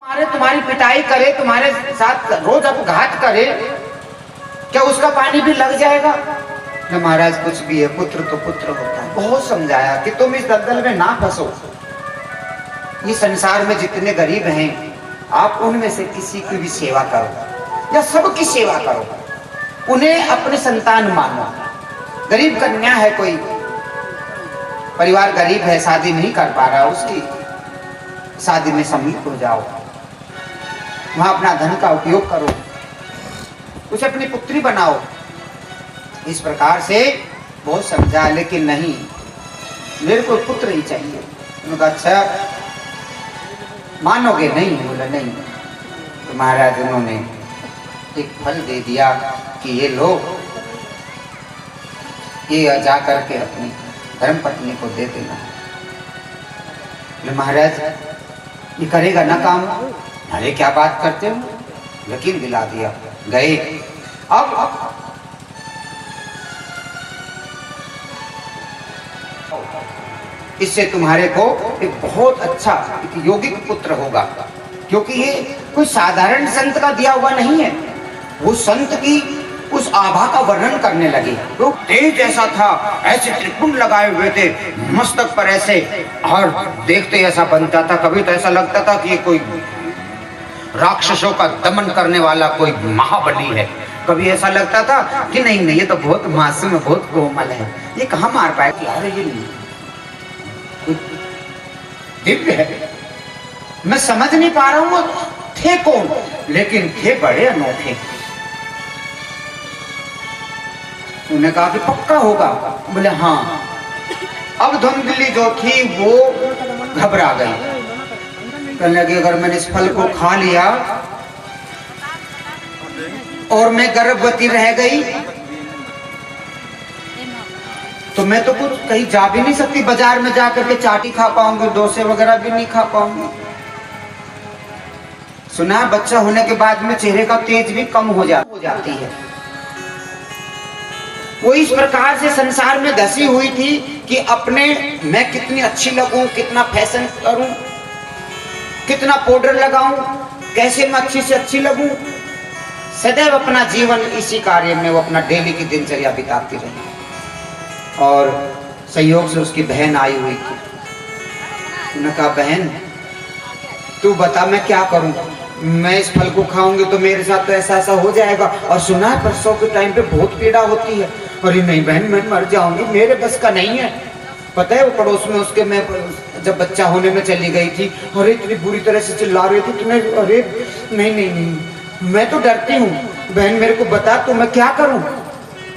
तुम्हारी पिटाई करे, तुम्हारे साथ रोज अपघात करे, क्या उसका पानी भी लग जाएगा? न महाराज, कुछ भी है, पुत्र तो पुत्र होता है। बहुत समझाया कि तुम इस दलदल में ना फंसो। ये संसार में जितने गरीब हैं, आप उनमें से किसी की भी सेवा करो या सबकी सेवा करो, उन्हें अपने संतान मानो। गरीब कन्या है, कोई परिवार गरीब है, शादी नहीं कर पा रहा, उसकी शादी में सम्मिलित हो जाओ, वहां अपना धन का उपयोग करो, उसे अपनी पुत्री बनाओ। इस प्रकार से बहुत समझा, लेकिन नहीं, मेरे को पुत्र ही चाहिए। उनका अच्छा मानोगे? नहीं। बोला नहीं। तो महाराज उन्होंने एक फल दे दिया कि ये लो, ये जा करके अपनी धर्मपत्नी को दे देना। महाराज ये करेगा ना काम? अरे क्या बात करते हो, यकीन दिला दिया। गए। अब इससे तुम्हारे को एक बहुत अच्छा एक यौगिक पुत्र होगा, क्योंकि ये कोई साधारण संत का दिया हुआ नहीं है। वो संत की उस आभा का वर्णन करने लगे। वो तेज ऐसा था, ऐसे त्रिपुंड लगाए हुए थे मस्तक पर ऐसे, और देखते ऐसा बनता था, कभी तो ऐसा लगता था कि ये कोई राक्षसों का दमन करने वाला कोई महाबली है, कभी ऐसा लगता था कि नहीं नहीं, ये तो बहुत मासूम है, बहुत कोमल है, ये कहाँ मार पाए? अरे ये दिव्य है, मैं समझ नहीं पा रहा हूं थे कौन, लेकिन थे बड़े अनोखे। उन्होंने कहा कि पक्का होगा? बोले हाँ। अब धुंधली जो थी वो घबरा गई, कहने लगी अगर मैंने इस फल को खा लिया और मैं गर्भवती रह गई तो मैं तो कुछ कहीं जा भी नहीं सकती, बाजार में जाकर के चाटी खा पाऊंगी, डोसे वगैरह भी नहीं खा पाऊंगी। सुना है बच्चा होने के बाद में चेहरे का तेज भी कम हो जाती है। वो इस प्रकार से संसार में धसी हुई थी कि अपने मैं कितनी अच्छी लगूं, कितना फैशन करूं, कितना पाउडर लगाऊं, कैसे मैं अच्छी से अच्छी लगूं, सदैव अपना जीवन इसी कार्य में वो अपना डेली की दिनचर्या बिताती रही। और संयोग से उसकी बहन आई हुई थी। उन्होंने कहा बहन तू बता मैं क्या करूं, मैं इस फल को खाऊंगी तो मेरे साथ तो ऐसा ऐसा हो जाएगा, और सुना है प्रसव के टाइम पे बहुत पीड़ा होती है। अरे नहीं बहन मैं मर जाऊंगी, मेरे बस का नहीं है। पता है वो पड़ोस में उसके, मैं जब बच्चा होने में चली गई थी, अरे इतनी बुरी तरह से चिल्ला रही थी तुम्हें, अरे नहीं नहीं नहीं मैं तो डरती हूँ बहन, मेरे को बता तो मैं क्या करूं,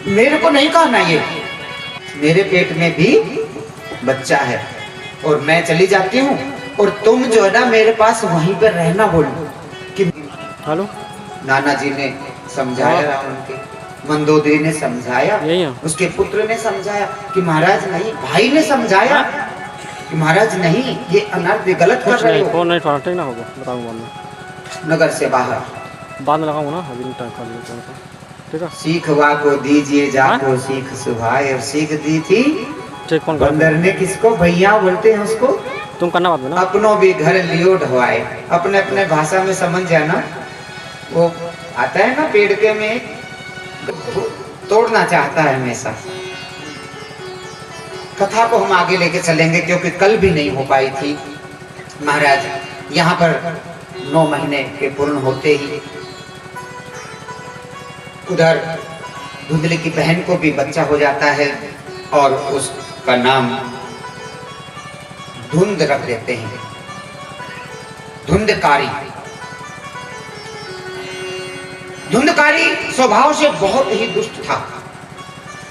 मेरे को नहीं कहना, ये मेरे पेट में भी बच्चा है और मैं चली जाती हूँ और तुम जो है ना मेरे पास वहीं पर रहना। बोलो कि हेलो। नाना जी ने समझाया, रावण के मंदोदरी ने समझाया, उसके पुत्र ने समझाया कि महाराज नहीं, भाई ने समझाया कि महाराज नहीं ये अनर्थ गलत कर रहे हो। फोन नहीं ना होगा, बताऊंगा नगर से बाहर बाद में लगाऊंगा ना, अभी नहीं टाइम खा। ठीक है। सीखवा को दीजिए जाको सीख सुभाए, और सीख दी थी बंदर ने किसको? भैया बोलते हैं उसको। तुम करना बात में ना, अपनों भी घर लियो ढवाए, अपने अपने भाषा में समझ जाना। वो आता है ना पेड़ के में तोड़ना चाहता है हमेशा। कथा को हम आगे लेके चलेंगे क्योंकि कल भी नहीं हो पाई थी। महाराज यहाँ पर 9 महीने के पूर्ण होते ही उधर धुंधली की बहन को भी बच्चा हो जाता है और उसका नाम धुंध रख देते हैं, धुंधकारी। धुंधकारी स्वभाव से बहुत ही दुष्ट था।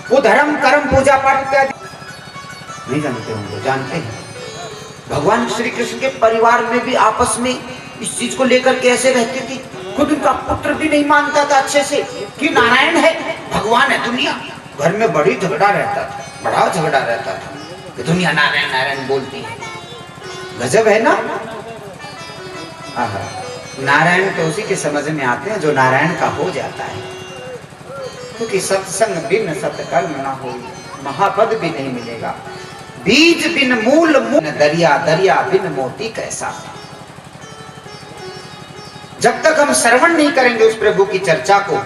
वो धर्म कर्म पूजा पाठ इत्यादि नहीं जानते होंगे, जानते हैं। भगवान श्री कृष्ण के परिवार में भी आपस में इस चीज को लेकर के ऐसे रहती थी। खुद उनका पुत्र भी नहीं मानता था अच्छे से कि नारायण है, भगवान है। दुनिया घर में बड़ी झगड़ा रहता था, बड़ा झगड़ा रहता था कि दुनिया नारायण नारायण बोलती है। गजब है ना। नारायण तो उसी के समझ में आते हैं जो नारायण का हो जाता है, क्योंकि सत्संग बिन सत्कर्म ना हो, महापद भी नहीं मिलेगा। बीज बिन मूल, दरिया दरिया बिन मोती कैसा। जब तक हम श्रवण नहीं करेंगे उस प्रभु की चर्चा को,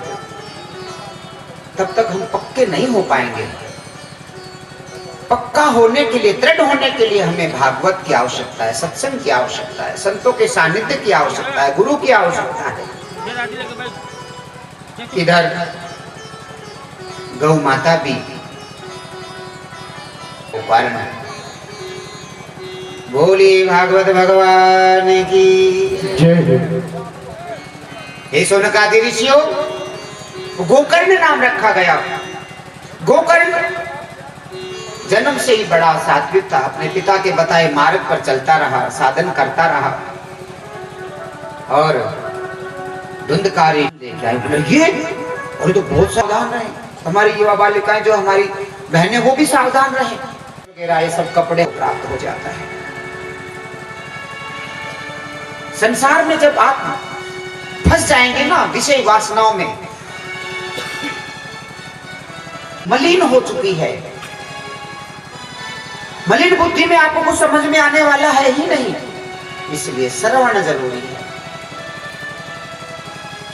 तब तक हम पक्के नहीं हो पाएंगे। पक्का होने के लिए, दृढ़ होने के लिए हमें भागवत की आवश्यकता है, सत्संग की आवश्यकता है, संतों के सानिध्य की आवश्यकता है, गुरु की आवश्यकता है। इधर गौ माता भी वर्ण बोली भागवत भगवान की जय। हे शौनकादि ऋषियों, गोकर्ण नाम रखा गया। गोकर्ण जन्म से ही बड़ा सात्विक था, अपने पिता के बताए मार्ग पर चलता रहा, साधन करता रहा। और धुंधकारी ये और तो बहुत सावधान रहे, हमारी युवा बालिकाएं जो हमारी बहनें वो भी सावधान रहे, ये सब कपड़े प्राप्त हो जाता है। संसार में जब आप फंस जाएंगे ना विषय वासनाओं में, मलिन हो चुकी है, मलिन बुद्धि में आपको कुछ समझ में आने वाला है ही नहीं। इसलिए श्रवण जरूरी है,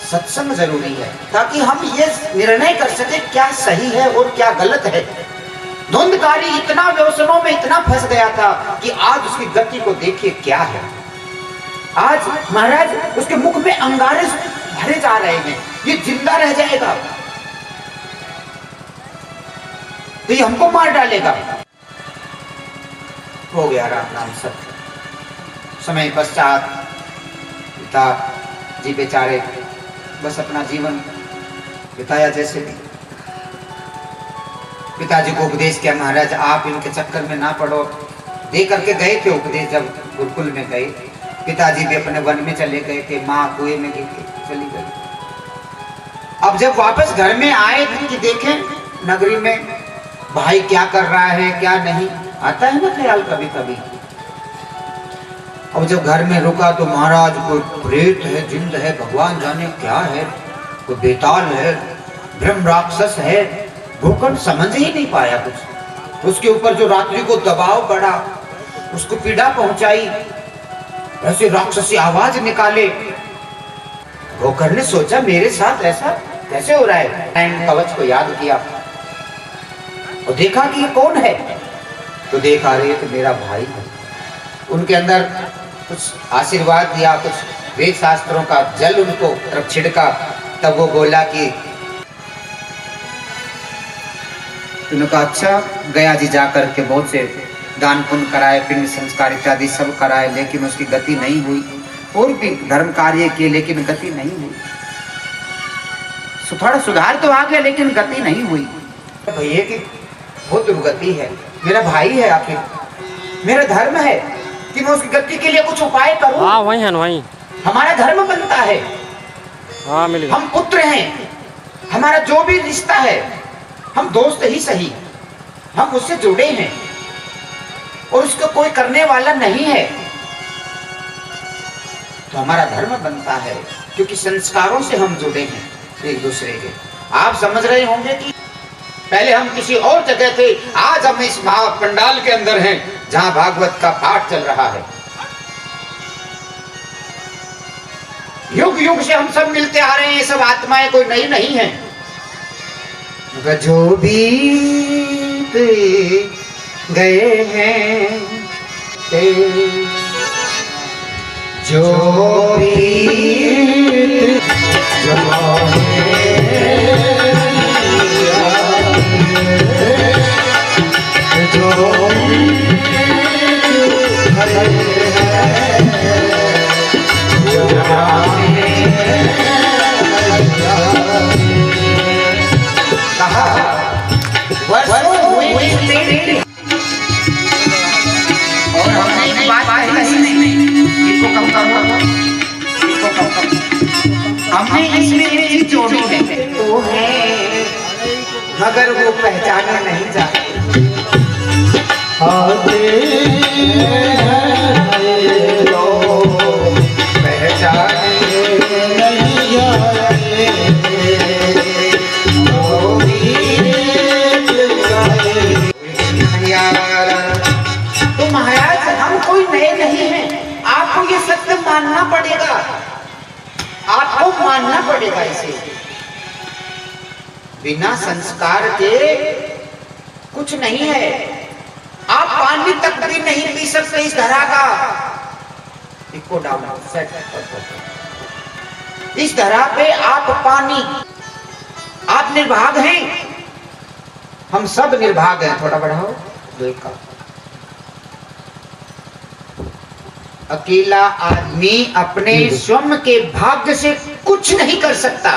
सत्संग जरूरी है, ताकि हम ये निर्णय कर सके क्या सही है और क्या गलत है। धुंधकारी इतना व्यसनों में इतना फंस गया था कि आज उसकी गति को देखिए क्या है। आज महाराज उसके मुख में अंगारे भरे जा रहे हैं, ये जिंदा रह जाएगा तो ये हमको मार डालेगा। हो गया राम नाम सत्य। समय पश्चात पिता जी बेचारे बस अपना जीवन बिताया जैसे भी। पिताजी को उपदेश किया, महाराज आप इनके चक्कर में ना पड़ो। दे करके गए थे उपदेश, जब गुरुकुल में गए पिताजी भी अपने वन में चले गए थे, माँ कुएं में चली गई। अब जब वापस घर में आए कि देखें नगरी में भाई क्या कर रहा है क्या नहीं, आता है ना ख्याल कभी कभी। अब जब घर में रुका तो महाराज कोई प्रेत है, जिंद है, भगवान जाने क्या है, कोई बेताल है, ब्रह्म राक्षस है। गोकर्ण समझ ही नहीं पाया कुछ। उसके ऊपर जो रात्रि को दबाव बढ़ा, उसको पीड़ा पहुंचाई, ऐसे राक्षसी आवाज निकाले। गोकर्ण ने सोचा मेरे साथ ऐसा कैसे हो रहा है। कवच को याद किया और देखा कि ये कौन है, तो देखा रहे तो मेरा भाई है। उनके अंदर कुछ आशीर्वाद दिया, कुछ वेद शास्त्रों का जल उनको तरफ छिड़का, तब वो बोला कि उन्होंने कहा अच्छा गया जी जाकर के बहुत से दान पुण्य कराए, पिंड संस्कार इत्यादि सब कराए, लेकिन उसकी गति नहीं हुई। और भी धर्म कार्य किए लेकिन गति नहीं हुई। थोड़ा सुधार तो आ गया लेकिन गति नहीं हुई। भैया की बहुत दुर्गति है, मेरा भाई है, आखिर मेरा धर्म है कि मैं उसकी गति के लिए कुछ उपाय करूं। हाँ वही है वही, हमारा धर्म बनता है। हाँ मिल गया। हम पुत्र हैं, हमारा जो भी रिश्ता है, हम दोस्त ही सही, हम उससे जुड़े हैं और उसको कोई करने वाला नहीं है, तो हमारा धर्म बनता है क्योंकि संस्कारों से हम जुड़े हैं एक दूसरे के। आप समझ रहे होंगे कि पहले हम किसी और जगह थे, आज हम इस महापंडाल के अंदर हैं जहां भागवत का पाठ चल रहा है। युग युग से हम सब मिलते आ रहे हैं, ये सब आत्माएं कोई नई नहीं है। जो बीत गए हैं जो बीत हमने इसमें एक चीज जोड़ी है, वो है मगर वो पहचाने नहीं जाते। पहचाने नहीं जाते। तो महाराज हम कोई नए नहीं हैं, आपको ये सत्य मानना पड़ेगा। और मानना पड़ेगा इसे। बिना संस्कार के कुछ नहीं है। आप पानी तक भी नहीं पी सकते इस धरा का। इको डाउन सेट इस धरा पे आप पानी, आप निर्भाग हैं, हम सब निर्भाग हैं। थोड़ा बढ़ाओ दिल का। अकेला आदमी अपने स्वयं के भाग्य से कुछ नहीं कर सकता।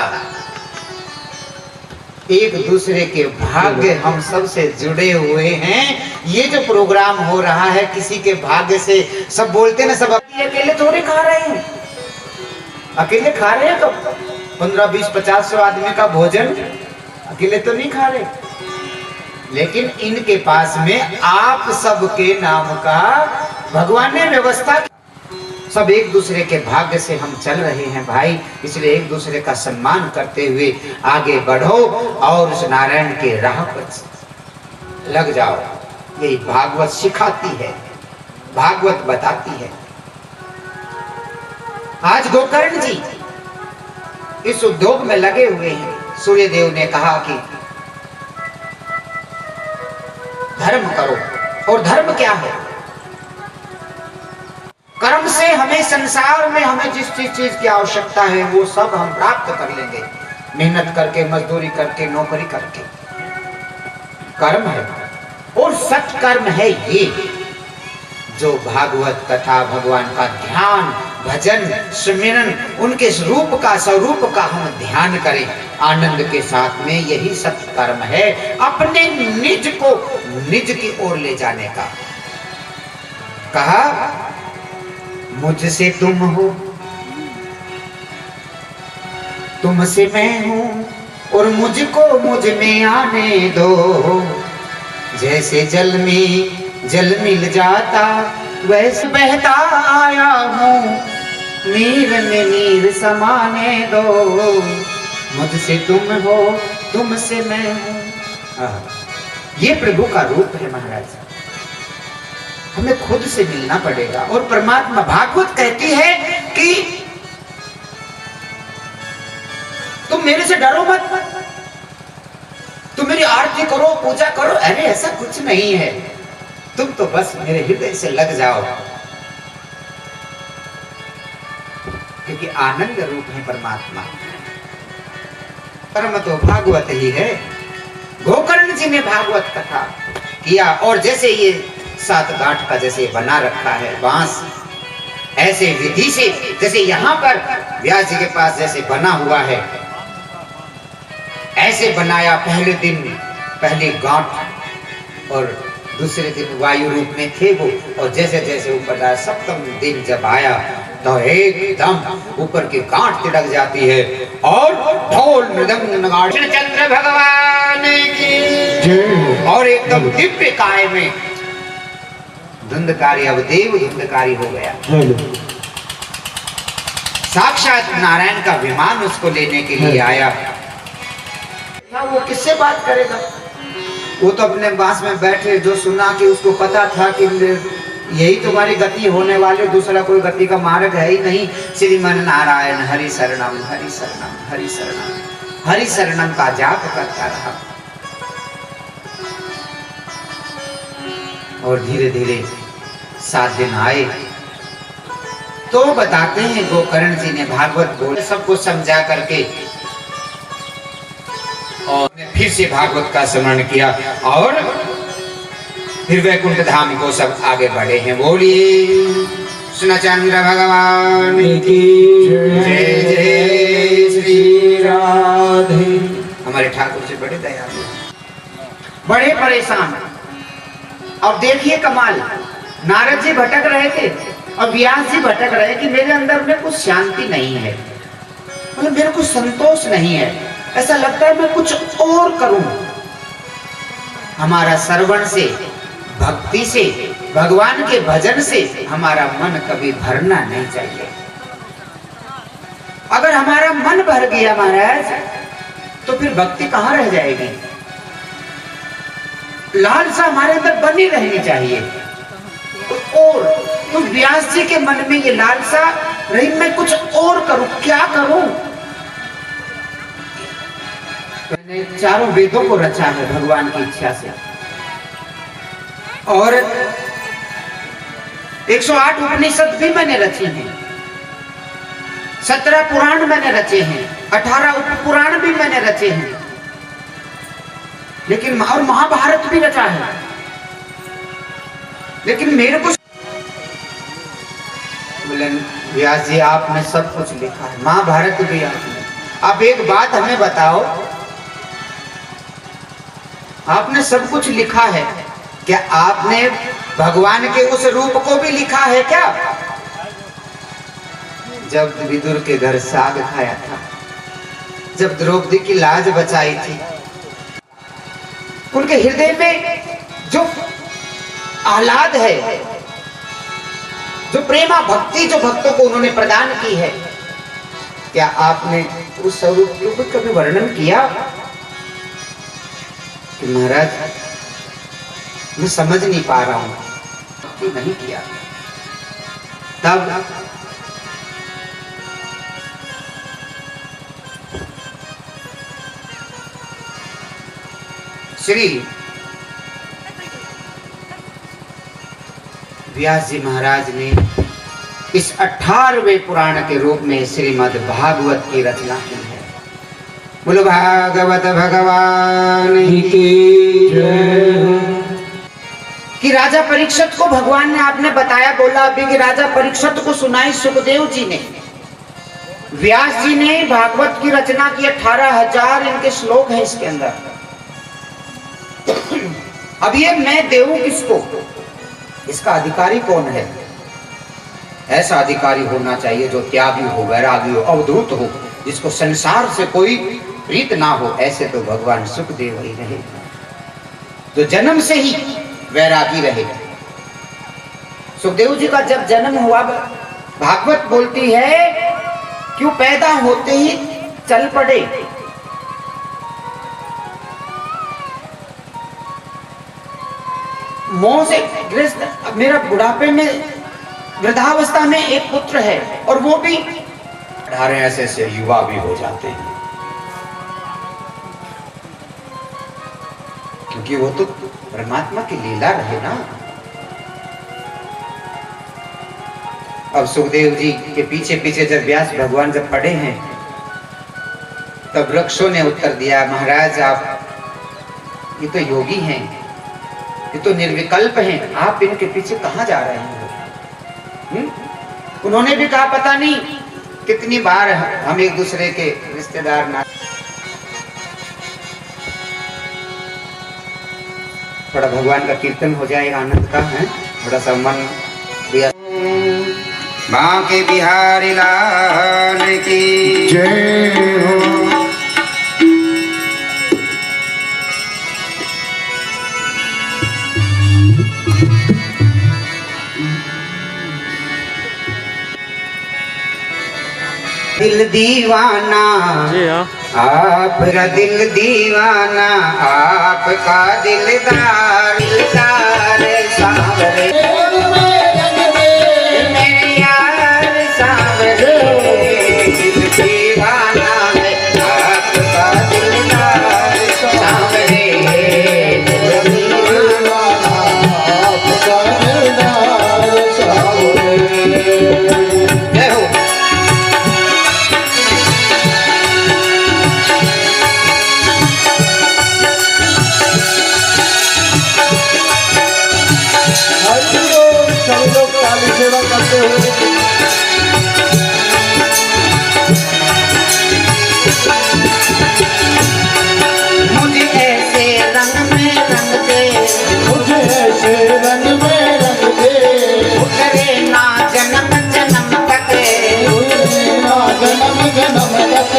एक दूसरे के भाग्य हम सब से जुड़े हुए हैं। ये जो प्रोग्राम हो रहा है किसी के भाग्य से, सब बोलते ना सब अकेले थोड़े खा रहे हैं। अकेले खा रहे हैं कब? 15, 20, 50, 100 आदमी का भोजन अकेले तो नहीं खा रहे। लेकिन इनके पास में आप सबके नाम का भगवान ने व्यवस्था, सब एक दूसरे के भाग्य से हम चल रहे हैं भाई। इसलिए एक दूसरे का सम्मान करते हुए आगे बढ़ो और उस नारायण के राह पर लग जाओ। यही भागवत सिखाती है, भागवत बताती है। आज गोकर्ण जी इस उद्योग में लगे हुए हैं। सूर्य देव ने कहा कि धर्म करो, और धर्म क्या है? कर्म से हमें संसार में हमें जिस चीज की आवश्यकता है वो सब हम प्राप्त कर लेंगे, मेहनत करके, मजदूरी करके, नौकरी करके। कर्म है और सत्कर्म है ये जो भागवत कथा, भगवान का ध्यान, भजन, सुमिरन, उनके रूप का, स्वरूप का हम ध्यान करें आनंद के साथ में। यही सत्कर्म है, अपने निज को निज की ओर ले जाने का। कहा मुझसे तुम हो, तुमसे मैं हूं, और मुझको मुझ में आने दो। जैसे जल में जल मिल जाता वैसे बहता आया हूं, नीर में नीर समाने दो। मुझसे तुम हो, तुमसे मैं हूं। ये प्रभु का रूप है महाराज। हमें खुद से मिलना पड़ेगा। और परमात्मा भागवत कहती है कि तुम मेरे से डरो मत, तुम मेरी आरती करो, पूजा करो। अरे ऐसा कुछ नहीं है, तुम तो बस मेरे हृदय से लग जाओ, क्योंकि आनंद रूप है परमात्मा। परम तो भागवत ही है। गोकर्ण जी ने भागवत कथा किया, और जैसे ये 7 गांठ का जैसे बना रखा है बांस, ऐसे विधि से जैसे यहाँ पर व्यास जी के पास जैसे बना हुआ है, ऐसे बनाया। पहले दिन पहली गांठ और दूसरे दिन वायु रूप में थे वो, और जैसे जैसे ऊपर आया, सप्तम दिन जब आया तो एकदम ऊपर की गांठ तिड़क जाती है, और ढोल मृदंग नगाड़े चंद्र भगवान की, और एकदम दिव्य काय में धुंधकारी, अब देव धुंधकारी हो गया। साक्षात नारायण का विमान उसको लेने के लिए आया। वो किससे बात करेगा? वो तो अपने बांस में बैठे, जो सुना कि उसको पता था कि यही तुम्हारी गति होने वाली, दूसरा कोई गति का मार्ग है ही नहीं। श्रीमन नारायण हरि शरणम, हरि शरणम, हरि शरणम, हरि शरणम का जाप करता रहा। और धीरे धीरे 7 दिन आए तो बताते हैं गोकर्ण जी ने भागवत बोले, सबको समझा करके, और फिर से भागवत का स्मरण किया, और फिर वैकुंठ धाम को सब आगे बढ़े हैं। बोलिए कृष्णचंद्र भगवान की जय, जय श्री राधे। हमारे ठाकुर जी बड़े दयालु, बड़े परेशान। और देखिए कमाल, नारद जी भटक रहे थे और व्यास जी भटक रहे कि मेरे अंदर में कुछ शांति नहीं है, मतलब मेरे को संतोष नहीं है, ऐसा लगता है मैं कुछ और करूं। हमारा श्रवण से, भक्ति से, भगवान के भजन से हमारा मन कभी भरना नहीं चाहिए। अगर हमारा मन भर गया महाराज, तो फिर भक्ति कहां रह जाएगी? लालसा हमारे अंदर बनी रहनी चाहिए। और तो व्यास जी के मन में ये लालसा रही, मैं कुछ और करूं, क्या करूं? चारों वेदों को रचा है भगवान की इच्छा से, और 108 उपनिषद भी मैंने रची हैं, 17 पुराण मैंने रचे हैं, 18 उपपुराण भी मैंने रचे हैं, लेकिन और महाभारत भी रचा है। लेकिन मेरे को बोले व्यास जी आपने सब कुछ लिखा है, महाभारत भी आपने। अब एक बात हमें बताओ, आपने सब कुछ लिखा है, क्या आपने भगवान के उस रूप को भी लिखा है क्या? जब विदुर के घर साग खाया था, जब द्रौपदी की लाज बचाई थी, उनके हृदय में जो आह्लाद है, जो प्रेमा भक्ति जो भक्तों को उन्होंने प्रदान की है, क्या आपने उस स्वरूप को कभी वर्णन किया कि महाराज मैं समझ नहीं पा रहा हूं? कि नहीं किया। तब श्री व्यास जी महाराज ने इस 18वें पुराण के रूप में श्रीमद् भागवत की रचना की है। बोलो भागवत भगवान की जय। कि राजा परीक्षित को भगवान ने आपने बताया, बोला अभी कि राजा परीक्षित को सुनाई सुखदेव जी ने, व्यास जी ने भागवत की रचना की। 18,000 इनके श्लोक है इसके अंदर। अब ये मैं देऊं किसको? इसका अधिकारी कौन है? ऐसा अधिकारी होना चाहिए जो त्यागी हो, वैरागी हो, अवधूत हो, जिसको संसार से कोई प्रीत ना हो। ऐसे तो भगवान सुखदेव ही रहे, जो जन्म से ही वैरागी रहे। सुखदेव जी का जब जन्म हुआ, भागवत बोलती है क्यों पैदा होते ही चल पड़े। मोह से ग्रस्त, मेरा बुढ़ापे में, वृद्धावस्था में एक पुत्र है, और वो भी 18 ऐसे युवा भी हो जाते हैं, क्योंकि वो तो परमात्मा की लीला रहे ना। अब सुखदेव जी के पीछे पीछे जब व्यास भगवान जब पड़े हैं, तब वृक्षों ने उत्तर दिया, महाराज आप ये तो योगी हैं, ये तो निर्विकल्प हैं, आप इनके पीछे कहां जा रहे हैं? उन्होंने भी कहा पता नहीं कितनी बार हम एक दूसरे के रिश्तेदार ना। थोड़ा भगवान का कीर्तन हो जाएगा, आनंद का है, थोड़ा सा मन दिया। बांके बिहारी लाल की जय हो। दिल दीवाना जी हाँ, आपका दिल दीवाना, आपका दिलदार दिलदार सांवरे, मेरे यार सांवरे, दिल दीवाना है आपका दिलदार सांवरे, दिल दीवाना आपका दिलदार सांवरे। जय हो। सेवा करते हुए मुझे ऐसे रंग में रंग दे, मुझे ऐसे रंग में रंग दे, उतरे ना जन्म जन्म तक, ना जन्म जन्म तक,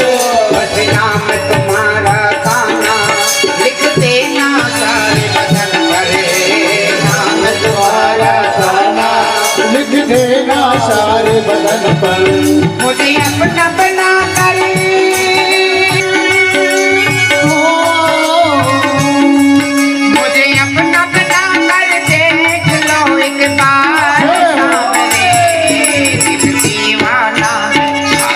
बस नाम तुम्हारा गाना लिख देना सारे बदन पर, नाम तुम्हारा गाना लिख देना सारे बदन पर। मुझे अपना बना कर, मुझे अपना बना कर देख लो एक बार सामने, दिल दीवाना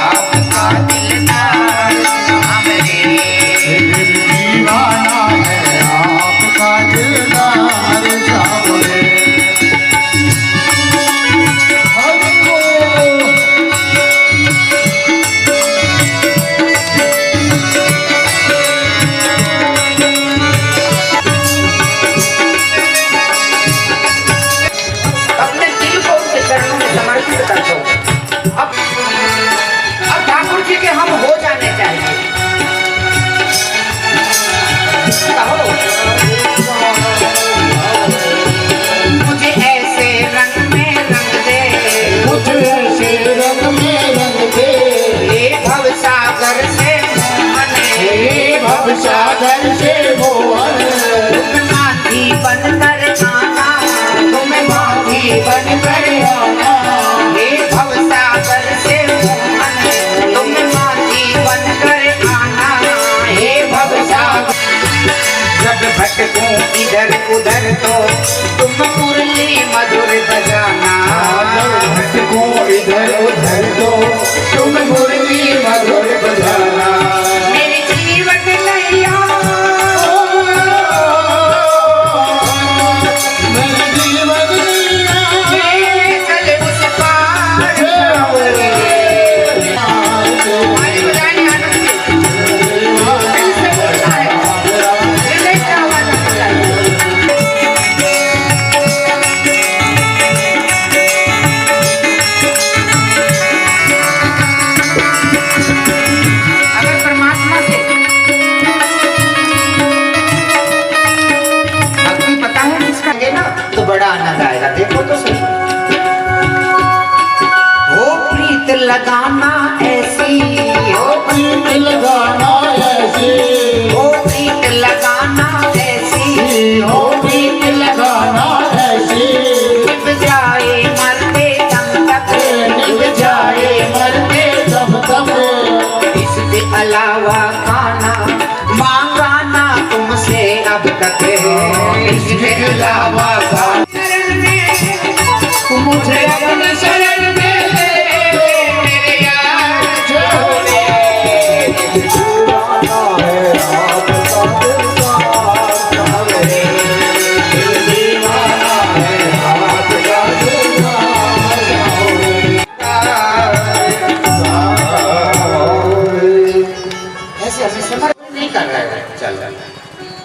आपका दिलदार सामने, सागर से मोहन तुम माधी बनकर आना, तुम माधी बनकर आना, हे भव सागर से मोहन तुम माधी बनकर आना, हे भव सागर। जब भटकूं इधर उधर तो तुम मुरली मधुर बजाना, जब भटको इधर उधर तो तुम मुरली मधुर बजाना। मेरी जीवन नैया मेरे जीवन मेरे चल उस पार जाऊंगी। हमारी बजानी आनंद दिल से बोलता है, दिल से आवाज आता है। अगर परमात्मा से भक्ति पता है किसका है ना, तो बड़ा आनंद आएगा। देखो तो सही, हो प्रीत लगाना ऐसी, हो प्रीत लगाना ऐसी, हो प्रीत लगाना ऐसी, हो प्रीत लगाना ऐसी, निभ जाए मरते दम तक, निभ जाए मरते दम तक। इसके अलावा खाना मांगा ना तुमसे अब तक, इसके अलावा खाना शरण में तुम मुझे अपने शरण में ले, मेरे यार छोड़े। ऐसे हमें समर्पण नहीं कर रहा है, चल रहा है।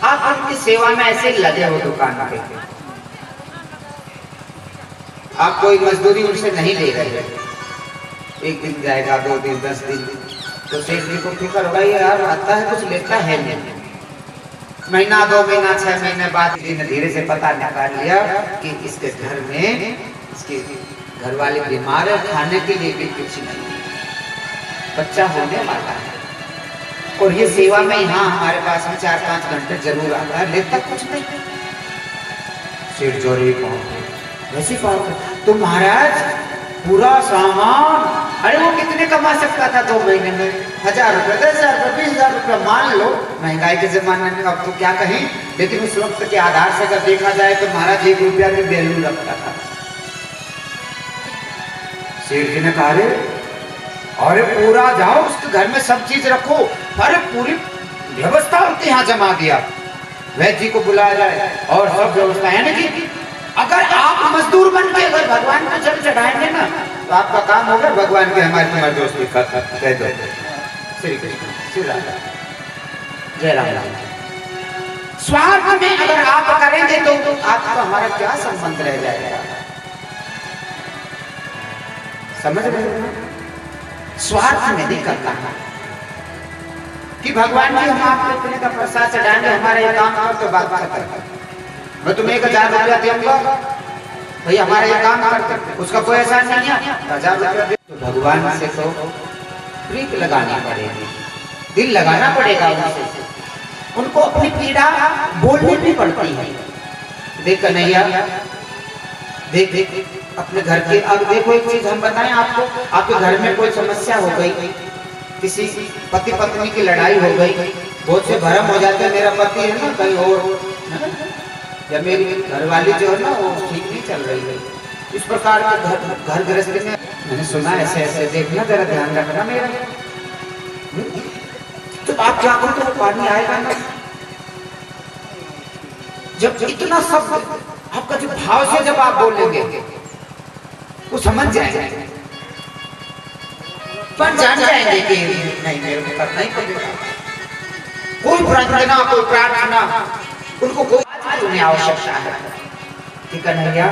आप आपकी सेवा में ऐसे लगे हो दुकान पे, आप कोई मजदूरी उनसे नहीं ले रहे, एक दिन जाएगा, 2 दिन, 10 दिन, तो सेठ जी को फिक्र होगा ये यार आता है कुछ लेता है नहीं। महीना 2 महीना 6 महीने बाद धीरे धीरे से पता निकाल लिया कि इसके घर में इसके घर वाले बीमार है, खाने के लिए भी कुछ नहीं, बच्चा होने वाला है। और ये सेवा में यहाँ हमारे पास में 4-5 घंटे जरूर आता है, लेता कुछ नहीं। सेठ जोरी वैसी बात तो महाराज पूरा सामान, अरे वो कितने कमा सकता था 2 महीने में? 1000 रुपये, 10,000 रुपये, 20,000 रुपये, मान लो महंगाई के जमाने में, अब तो क्या कहें, लेकिन उस वक्त के आधार से अगर देखा जाए तो महाराज 1 रुपया की वैल्यू रखता था। सेठ जी ने कहा अरे पूरा जाओ उसके घर में सब चीज रखो, अरे पूरी व्यवस्था उनके यहाँ जमा दिया, वैद्य जी को बुलाया जाए और सब व्यवस्था। यानी कि अगर आप मजदूर बन के अगर भगवान को जल चढ़ाएंगे ना तो आपका काम होगा भगवान के हमारे तुम्हारे दोस्ती कह दो। श्री कृष्ण, श्री राधा, जय राम राम। स्वार्थ में अगर आप करेंगे तो आपका हमारा क्या संबंध रह जाएगा? समझ रहे हो? स्वार्थ में नहीं करना कि भगवान जी हम आपको इतने का प्रसाद चढ़ाएंगे, हमारा ये काम करो तो बात खत्म। मैं तुम्हें 1000 रुपया दूंगा, भैया हमारा ये काम करते, उसका कोई एहसान नहीं है, 1000 रुपया दे। तो भगवान से तो प्रीत लगानी पड़ेगी, दिल लगाना पड़ेगा उनसे, उनको अपनी पीड़ा बोलनी भी पड़ती है। देख कन्हैया, देख अपने घर के, अब देखो एक चीज हम बताएं आपको, आपके घर में कोई समस्या हो गई, किसी पति पत्नी की लड़ाई हो गई, बहुत से भरम हो जाते हैं, मेरा पति है ना कहीं और, या मेरी घरवाली जो है ना वो ठीक नहीं चल रही है, इस प्रकार के घर गृहस्थी में मैंने सुना ऐसे ऐसे, देखना जरा ध्यान रखना मेरा। तो आप क्या करो तो पानी आएगा ना, जब इतना सब आपका जो भाव से जब आप बोलेंगे वो समझ जाएंगे, पर जान जाएंगे कि नहीं मेरे को करना ही पड़ेगा। कोई प्रार्थना, कोई प्रार्थना, उनको कोई उन्हें आवश्यकता है कि कन्हैया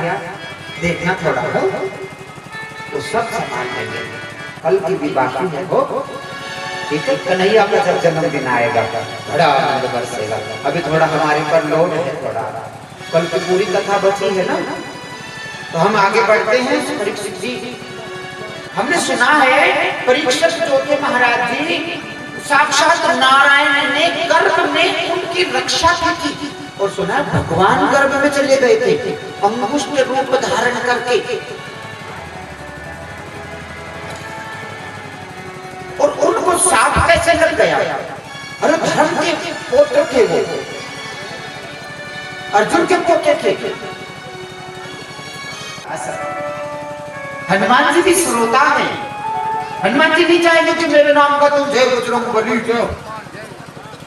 देखना थोड़ा हो, वो सब संभाल लेंगे, कल की भी बाकी है हो, ठीक है? कन्हैया का जब जन्मदिन आएगा बड़ा आनंद बरसेगा। अभी थोड़ा हमारे पर लोड है, थोड़ा कल की पूरी कथा बची है ना, तो हम आगे बढ़ते हैं। परीक्षित जी, हमने सुना है परीक्षित जो थे महाराज जी, साक्षात नारायण ने गर्भ में उनकी रक्षा की थी। और सुना भगवान गर्भ में चले गए थे अंगुष्ठ रूप धारण करके, और उनको साप कैसे लग गया? अरे धर्म के पोते थे वो, अर्जुन के पोते थे। हनुमान जी भी श्रोता हैं। हनुमान जी नहीं चाहेंगे कि मेरे नाम का तुम जय बजरंग बली जाओ।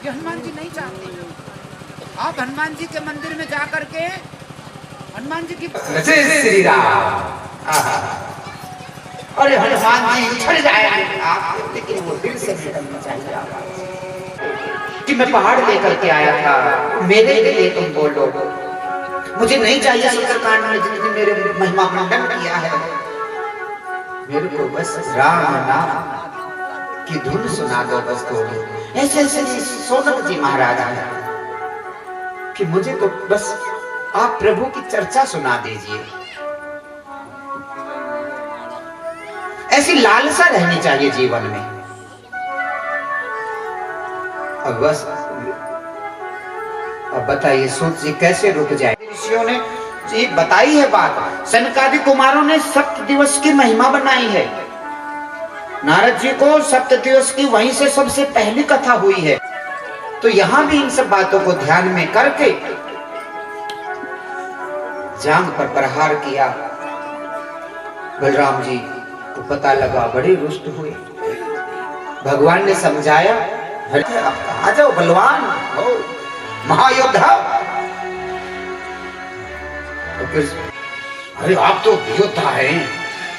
ये हनुमान जी नहीं चाहते। आप हनुमान जी के मंदिर में जाकर के हनुमान जी की जय श्री राम। अरे हनुमान जी उछल जाएंगे आप, लेकिन वो दिल से निकलना चाहिए आवाज कि मैं पहाड़ लेकर के आया था, मेरे लिए तुम बोलो। मुझे नहीं चाहिए सुंदरकांड में जिसने मेरे महिमा मंडन किया है, मेरे को बस राम नाम की धुन सुना दो बस। तो ऐसे ऐसे सोनक जी महाराज है कि मुझे तो बस आप प्रभु की चर्चा सुना दीजिए। ऐसी लालसा रहनी चाहिए जीवन में। अब बस अब बताइए सूत जी कैसे रुक जाए? ऋषियों ने जी बताई है बात, सनकादि कुमारों ने सप्त दिवस की महिमा बनाई है। नारद जी को सप्त दिवस की वहीं से सबसे पहली कथा हुई है। तो यहां भी इन सब बातों को ध्यान में करके जांग पर प्रहार किया। बलराम जी को पता लगा, बड़े रुष्ट हुए। भगवान ने समझाया, आ जाओ बलवान हो, महायोद्धा। तो फिर अरे आप तो योद्धा हैं,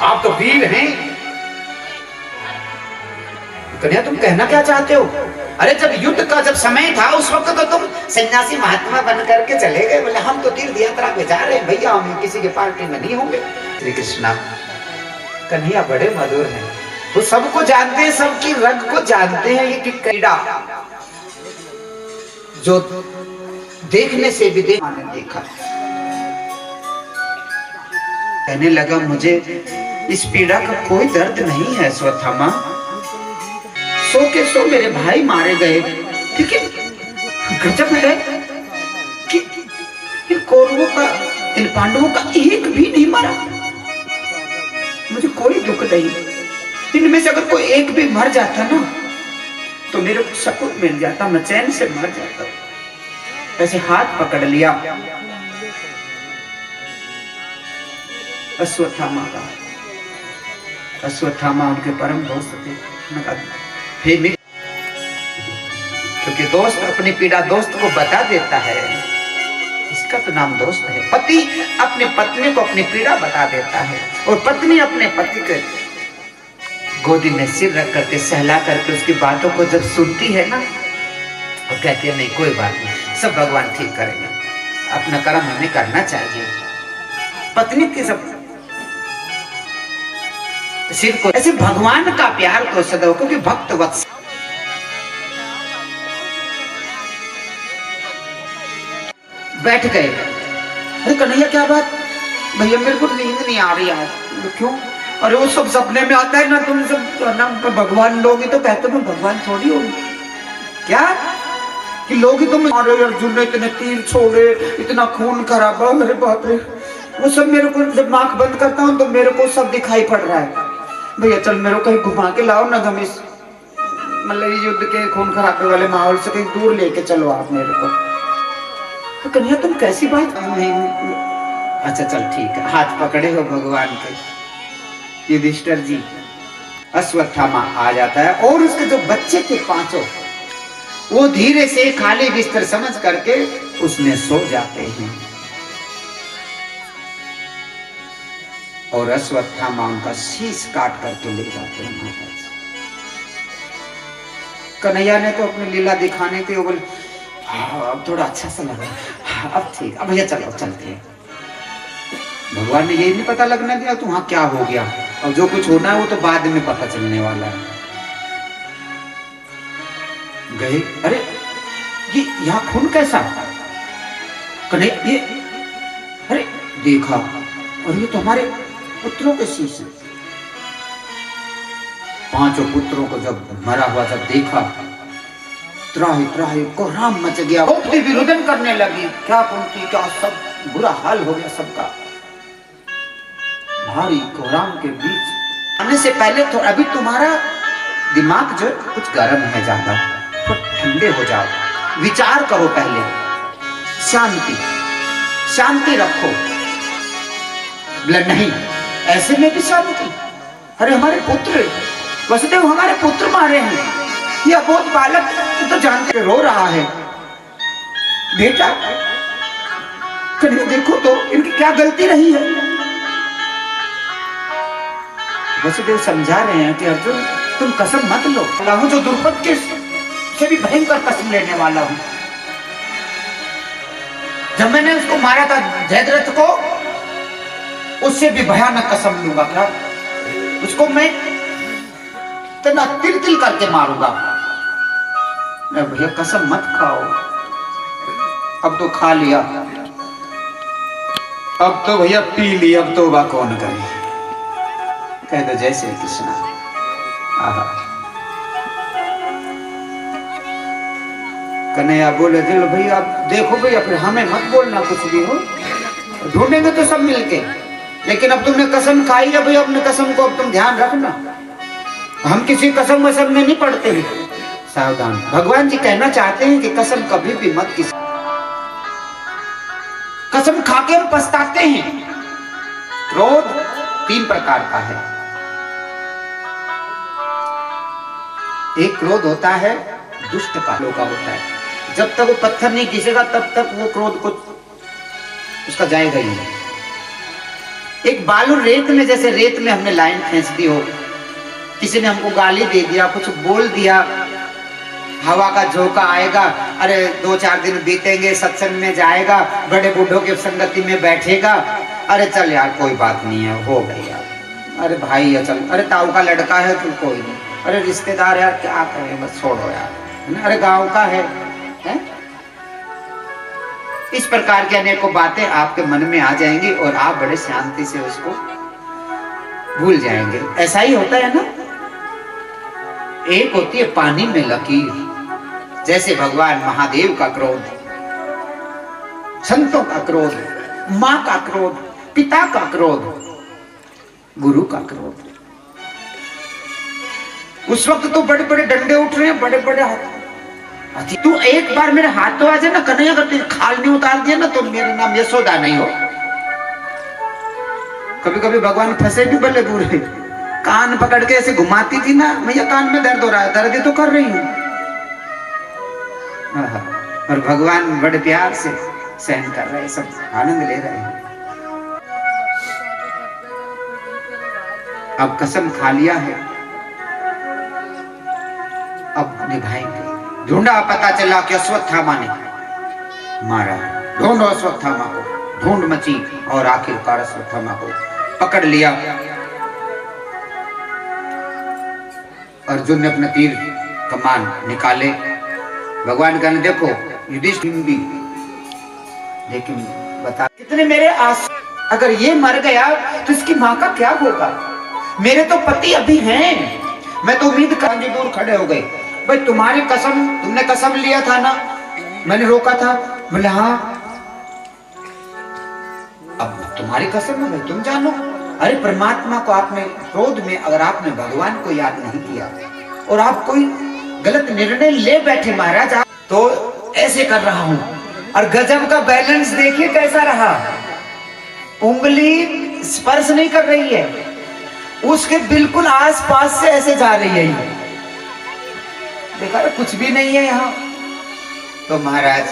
आप तो वीर हैं। कन्या तुम कहना क्या चाहते हो? अरे जब युद्ध का जब समय था उस वक्त तो तुम सन्यासी महात्मा बन करके चले गए। बोले हम तो तीर्थ यात्रा पे जा रहे हैं भैया, हम किसी के पार्टी में नहीं होंगे। श्री कृष्णा कन्हैया बड़े मधुर हैं, वो सबको जानते हैं, सबकी रंग को जानते हैं। ये कि क्रीड़ा जो देखने से भी देखा। कहने लगा मुझे इस पीड़ा का कोई दर्द नहीं है अश्वत्थामा। सो के सो मेरे भाई मारे गए, लेकिन गजब है कि इन कौरवों का, इन पांडवों का एक भी नहीं मरा। मुझे कोई दुख नहीं। इनमें से अगर कोई एक भी मर जाता ना तो मेरे को सुकून मिल जाता, मैं चैन से मर जाता। ऐसे हाथ पकड़ लिया अश्वत्थामा का। अश्वत्थामा उनके परम दोस्त थे। क्योंकि दोस्त अपनी पीड़ा दोस्त को बता देता है, इसका तो नाम दोस्त है। पति अपनी पत्नी को अपनी पीड़ा बता देता है, और पत्नी अपने पति के गोदी में सिर रख करके सहला करके उसकी बातों को जब सुनती है ना, और कहती है नहीं कोई बात नहीं, सब भगवान ठीक करेंगे, अपना कर्म हमें करना चाहिए। पत्नी की सब सिर को ऐसे भगवान का प्यार को सदैव, क्योंकि भक्त वत्स। बैठ गए। अरे कन्हैया क्या बात? भैया मेरे को नींद नहीं आ रही है। क्यों? अरे वो सब सपने में आता है ना, तुम सब नाम पर भगवान लोगी तो कहते हो भगवान थोड़ी होगी क्या कि लोगी तुम। अरे अर्जुन ने इतने तीर छोड़े, इतना खून खराबा, मेरे बाप रे, वो सब मेरे को जब आंख बंद करता हूँ तो मेरे को सब दिखाई पड़ रहा है। भैया चल मेरे को कहीं घुमा के लाओ ना, हम इस मतलब युद्ध के खून खराबे वाले माहौल से कहीं दूर लेके चलो आप मेरे को। तो कन्हैया तुम कैसी बात? नहीं अच्छा चल ठीक है। हाथ पकड़े हो भगवान के। युधिष्ठिर जी, अश्वत्थामा आ जाता है और उसके जो बच्चे थे पांचों, वो धीरे से खाली बिस्तर समझ करके उसमें सो जाते हैं। और अश्वत्थामा उनका शीश काट करके ले जाते हैं महाराज। कन्हैया ने तो अपनी लीला दिखाने के बोले हाँ अब थोड़ा अच्छा सा लगा, हाँ, अब ठीक, अब भैया चलो चलते हैं। भगवान ने यही नहीं पता लगने दिया तू हाँ क्या हो गया, और जो कुछ होना है वो तो बाद में पता चलने वाला है। गए, अरे ये यहाँ खून कैसा? कन्हैया ये अरे देखा, और ये तो हमारे पुत्रों के शीश हैं। पांचों पुत्रों को जब मरा हुआ जब देखा त्राही त्राही कोहराम मच गया, कुंती भी रुदन करने लगी। क्या कुंती क्या, सब बुरा हाल हो गया सबका। भारी कोहराम के बीच आने से पहले तो अभी तुम्हारा दिमाग जो कुछ गर्म है ज्यादा, तो ठंडे हो जाओ, विचार करो पहले, शांति शांति रखो। बोला नहीं, ऐसे में भी शांति? अरे हमारे पुत्र वसुदेव हमारे पुत्र मारे हैं, यह बहुत बालक तो जानते रो रहा है। बेटा कन्या देखो तो इनकी क्या गलती रही है। वसुदेव समझा रहे हैं कि अर्जुन तुम कसम मत लो, मैं हूं जो द्रुपद के से भी भयंकर कसम लेने वाला हूं। जब मैंने उसको मारा था जयद्रथ को, उससे भी भयानक कसम लूंगा। क्या उसको मैं तना तिल तिल करके मारूंगा। भैया कसम मत खाओ, अब तो खा लिया, अब तो भैया पी लिया, अब तो वह कौन करे। कह दो जय श्री कृष्ण। आहा कन्हैया बोले चलो भैया आप देखो भैया, फिर हमें मत बोलना कुछ भी हो, ढूंढेंगे तो सब मिलके, लेकिन अब तुमने कसम खाई है भैया, अपने कसम को अब तुम ध्यान रखना। हम किसी कसम वसम में नहीं पड़ते हैं, सावधान। भगवान जी कहना चाहते हैं कि कसम कभी भी मत किसी, कसम खाके हम पछताते हैं। क्रोध 3 प्रकार का है। एक क्रोध होता है दुष्ट का होता है, जब तक वो पत्थर नहीं घिसेगा तब तक वो क्रोध को उसका जाएगा ही नहीं। एक बालू रेत में, जैसे रेत में हमने लाइन खींच दी हो, किसी ने हमको गाली दे दिया, कुछ बोल दिया, हवा का झोंका आएगा, अरे 2-4 दिन बीतेंगे, सत्संग में जाएगा, बड़े बूढ़ों की संगति में बैठेगा, अरे चल यार कोई बात नहीं है, हो गई यार, अरे भाई है चल, अरे ताऊ का लड़का है तो कोई नहीं, अरे रिश्तेदार यार क्या करें बस छोड़ो यार, अरे गांव का है? इस प्रकार की अनेकों बातें आपके मन में आ जाएंगी और आप बड़े शांति से उसको भूल जाएंगे। ऐसा ही होता है ना। एक होती है पानी में लकीर, जैसे भगवान महादेव का क्रोध, संतों का क्रोध, मां का क्रोध, पिता का क्रोध, गुरु का क्रोध। उस वक्त तो बड़े बड़े डंडे उठ रहे हैं, बड़े बड़े हाथ। तू एक बार मेरे हाथ तो आ जाए ना कन्हैया, अगर तू खाल नहीं उतार दिया ना तो मेरा नाम यशोदा नहीं हो। कभी कभी भगवान फंसे भी भले बुरे, कान पकड़ के ऐसे घुमाती थी ना, भैया कान में दर्द हो रहा है, दर्द तो कर रही हूं, और भगवान बड़े प्यार से सहन कर रहे हैं, सब आनंद ले रहे हैं। अब कसम खा लिया है, अब निभाएंगे। ढूंढा, पता चला कि अश्वत्थामा ने मारा। ढूंढो अश्वत्थामा को, ढूंढ मची और आखिरकार अश्वत्थामा को पकड़ लिया। अर्जुन ने अपने तीर कमान निकाले। भगवान कहने देखो युधिष्ठिर भी, लेकिन बता कितने मेरे आंसू, अगर ये मर गया तो इसकी मां का क्या होगा? मेरे तो पति अभी हैं, मैं तो उम्मीद कर दूर खड़े हो गए। भाई तुम्हारी कसम, तुमने कसम लिया था ना, मैंने रोका था। बोले हाँ, अब तुम्हारी कसम है भाई, तुम जानो। अरे परमात्मा को आपने क्रोध में, अगर आपने भगवान को याद नहीं किया और आप कोई गलत निर्णय ले बैठे महाराज, तो ऐसे कर रहा हूं। और गजब का बैलेंस देखिए कैसा रहा, उंगली स्पर्श नहीं कर रही है, उसके बिल्कुल आस पास से ऐसे जा रही है। देखा कुछ भी नहीं है यहाँ। तो महाराज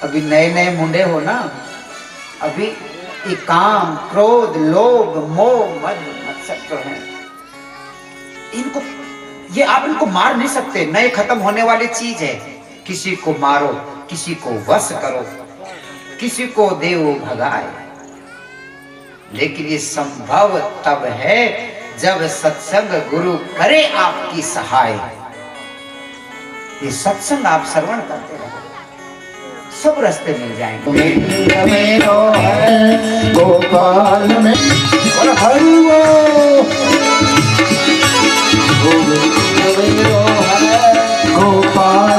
अभी नए नए मुंडे हो ना, अभी ये काम, क्रोध, लोभ, मोह, मद, मत्सर जो है, इनको ये आप इनको मार नहीं सकते, नए खत्म होने वाली चीज है। किसी को मारो, किसी को वश करो, किसी को देव भगाए, लेकिन ये संभव तब है जब सत्संग गुरु करे आपकी सहाय। ये सत्संग आप श्रवण करते रहो, सब रास्ते मिल जाएंगे। गोपाल में और गोपाल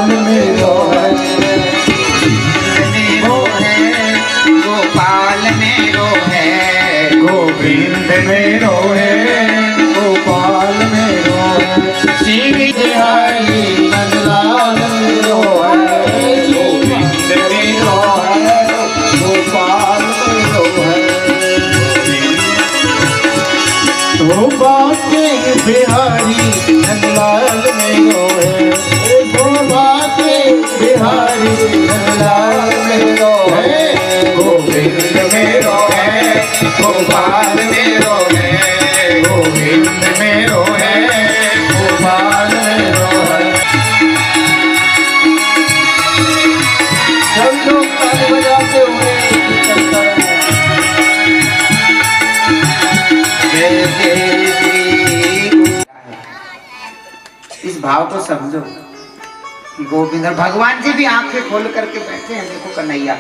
बिहारी नंदलाल मेरो है, गोविंद मेरो है, गोपाल मेरो है। वो बाके बिहारी नंदलाल मेरो है, वो बाके बिहारी नंदलाल मेरो है, गोविंद मेरो है, गोपाल मेरो है, गोविंद मेरो है, गोपाल मेरो है। सब लोग ताली बजाते हुए चलता है। जय जय श्री गुरु। इस भाव को समझो कि गोविंद भगवान जी भी आंखें खोल करके बैठे हैं। देखो कन्हैया,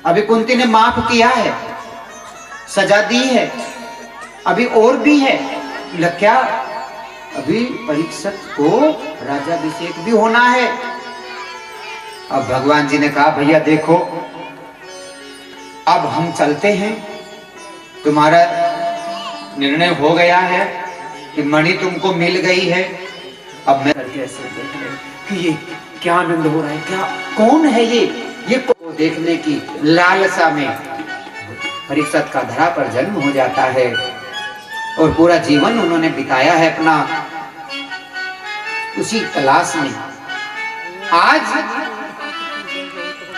अभी कुंती ने माफ किया है, सजा दी है, अभी और भी है। क्या अभी परीक्षित को राज्याभिषेक भी होना है। अब भगवान जी ने कहा भैया देखो, अब हम चलते हैं, तुम्हारा निर्णय हो गया है कि मणि तुमको मिल गई है। अब मैं कैसे देख रहे कि ये क्या आनंद हो रहा है, क्या कौन है ये को देखने की लालसा में परीक्षित का धरा पर जन्म हो जाता है और पूरा जीवन उन्होंने बिताया है अपना उसी तलाश में। आज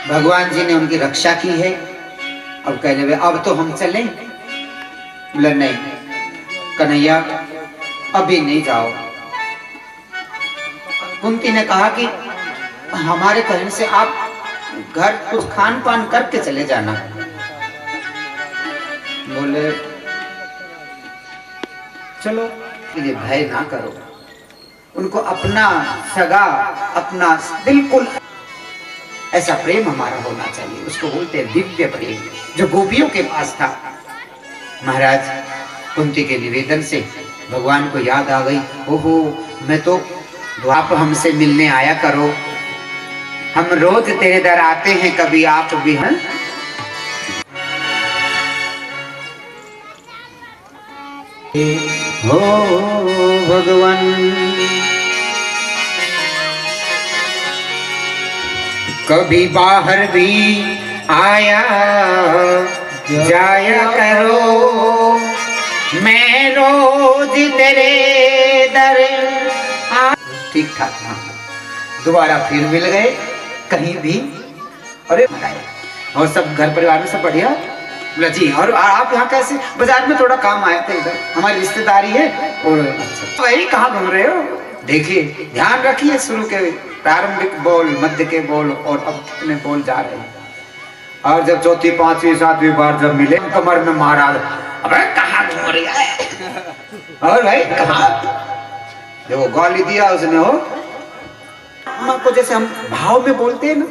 भगवान जी ने उनकी रक्षा की है। अब कहने लगे अब तो हम चलें। बोले नहीं कन्हैया, अभी नहीं जाओ। कुंती ने कहा कि हमारे कहने से आप घर कुछ खान पान करके चले जाना। बोले चलो, ये भय ना करो। उनको अपना सगा, अपना बिल्कुल ऐसा प्रेम हमारा होना चाहिए। उसको बोलते हैं दिव्य प्रेम, जो गोपियों के पास था। महाराज कुंती के निवेदन से भगवान को याद आ गई, ओहो मैं तो आप हमसे मिलने आया करो, हम रोज तेरे दर आते हैं, कभी आप भी हैं। हो भगवान कभी बाहर भी आया जाया करो, मैं रोज तेरे दर आ। ठीक ठाक हाँ, दोबारा फिर मिल गए कहीं भी। अरे और सब घर परिवार में सब बढ़िया? बोला जी। और आप यहाँ कैसे? बाजार में थोड़ा काम आए थे, इधर हमारी रिश्तेदारी है। और अच्छा वही कहाँ घूम रहे हो? देखिए ध्यान रखिए, शुरू के प्रारंभिक बोल, मध्य के बोल और अब कितने बोल जा रहे हैं। और जब चौथी पांचवी सातवीं बार जब मिले कमर में मारा, अबे कहाँ घूम रही है? और भाई कहाँ? देखो गाली दिया उसने। हो माँ को जैसे हम भाव में बोलते हैं ना,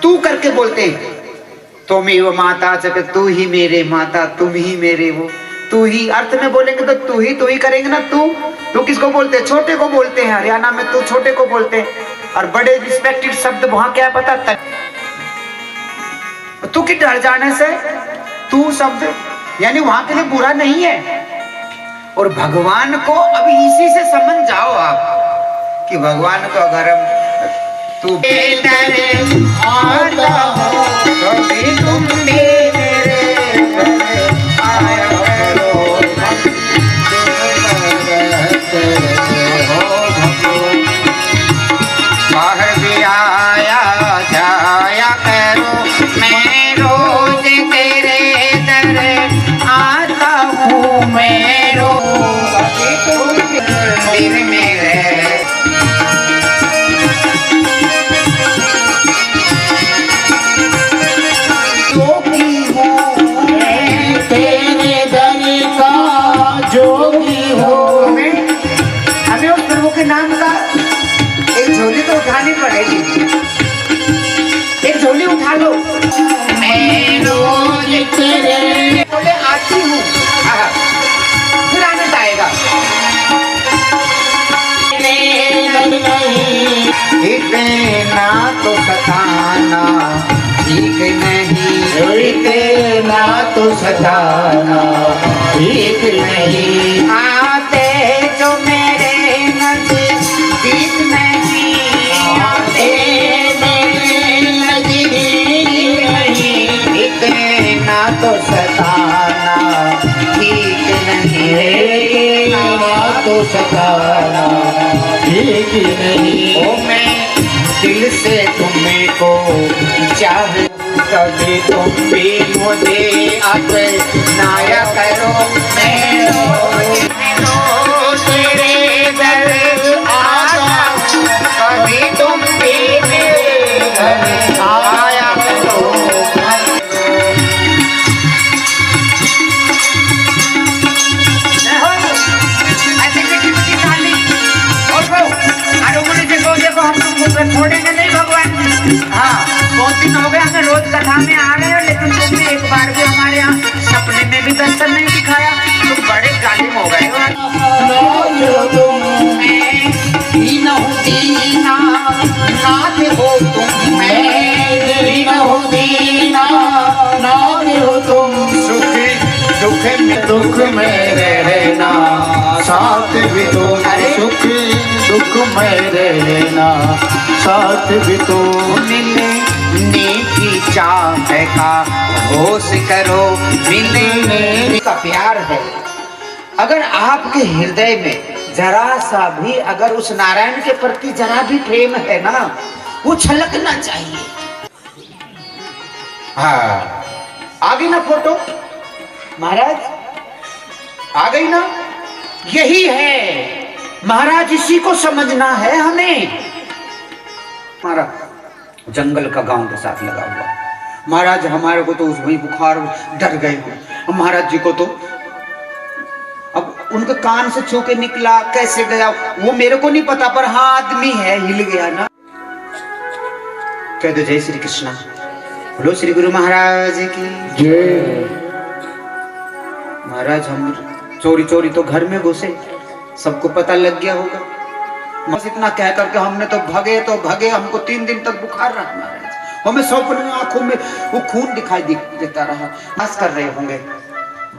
तू करके बोलते हैं, तुम ही वो माता चके, तू ही मेरे माता, तुम ही मेरे वो, तू ही। अर्थ में बोलेंगे तो तू ही करेंगे ना। तू किसको बोलते हैं? छोटे को बोलते हैं। हरियाणा में तू छोटे को बोलते हैं। और बड़े रिस्पेक्टेड शब्द वहां क्या पता तक, तू की डर जाने से तू शब्द यानी वहां के लिए बुरा नहीं है। और भगवान को अभी इसी से समझ जाओ आप कि भगवान को अगर हम तू आता हो कभी तुम भी मेरे आया करो, बाहर भी आया जाया करो, मैं रोज तेरे दर आता हूँ, मैं रोज दिल में रह। नाम का एक झोली तो उठानी पड़ेगी। एक झोली उठा लो। मैं रोज तेरे बोले आती हूँ, फिर आनंद आएगा। इतना तो सताना ठीक नहीं, इतना तो सताना ठीक नहीं आते जो मेरे नजदीक नहीं आते मेरे नजदीक नहीं इतना तो सताना ठीक नहीं तो सताना ठीक नहीं ओ मैं दिल से तुमको चाहूं कभी तुम भी मुझे अपनाया करो मैं रोज तेरे दर आया कभी तुम भी मेरे घर आया करो देखो हम तुमको छोड़ेंगे नहीं भगवान। हाँ बहुत दिन हो गए हमें रोज कथा में आ रहे हो लेकिन तुमने एक बार भी हमारे यहाँ सपने में भी दर्शन नहीं दिखाया। तुम बड़े जालिम हो गए दीना नाथ हो तुम दीना नाथ हो तुम दुख में रहना साथ भी तो सुख दुख में रहना साथ भी तो मिलने की चाह का होश करो मिलने का प्यार है। अगर आपके हृदय में जरा सा भी अगर उस नारायण के प्रति जरा भी प्रेम है ना वो छलकना चाहिए। हाँ आ गई ना फोटो महाराज आ गई ना। यही है महाराज इसी को समझना है हमें। हमारा जंगल का गांव के साथ लगा हुआ महाराज हमारे को तो उस वही बुखार डर गए हो महाराज जी को तो अब उनके कान से छू के निकला कैसे गया वो मेरे को नहीं पता पर हाँ आदमी है हिल गया ना। कह दो जय श्री कृष्णा बोलो श्री गुरु महाराज की जय। महाराज हम चोरी चोरी तो घर में घुसे सबको पता लग गया होगा बस इतना कह करके हमने तो भगे हमको 3 दिन तक बुखार रहा महाराज। हमें स्वप्न आंखों में वो खून दिखाई देता रहा बस कर रहे होंगे